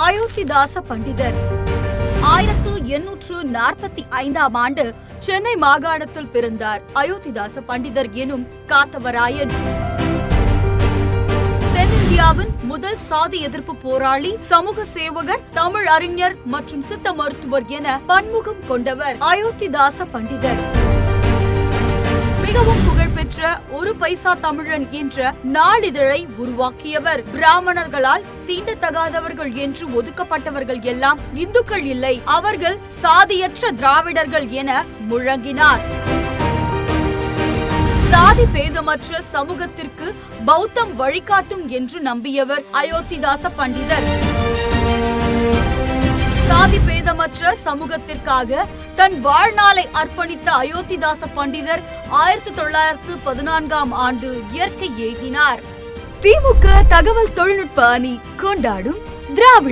அயோத்திதாச பண்டிதர் 1845ஆம் ஆண்டு சென்னை மாகாணத்தில் பிறந்தார். அயோத்திதாச பண்டிதர் எனும் காத்தவராயன் தென்னிந்தியாவின் முதல் சாதி எதிர்ப்பு போராளி, சமூக சேவகர், தமிழ் அறிஞர் மற்றும் சித்த மருத்துவர் என பன்முகம் கொண்டவர் அயோத்திதாச பண்டிதர். மிகவும் புகழ்பெற்ற ஒரு பைசா தமிழன் என்ற நாளிதழை உருவாக்கியவர். பிராமணர்களால் தீண்டத்தகாதவர்கள் என்று ஒதுக்கப்பட்டவர்கள் எல்லாம் இந்துக்கள் இல்லை, அவர்கள் சாதியற்ற திராவிடர்கள் என முழங்கினார். சாதி பேதமற்ற சமூகத்திற்கு பௌத்தம் வழிகாட்டும் என்று நம்பியவர் அயோத்திதாச பண்டிதர். சாதி பேதமற்ற சமூகத்திற்காக தன் வாழ்நாளை அர்ப்பணித்த அயோத்திதாச பண்டிதர் 1914ஆம் ஆண்டு இயற்கை எய்தினார். திமுக தகவல் தொழில்நுட்ப அணி கொண்டாடும் திராவிட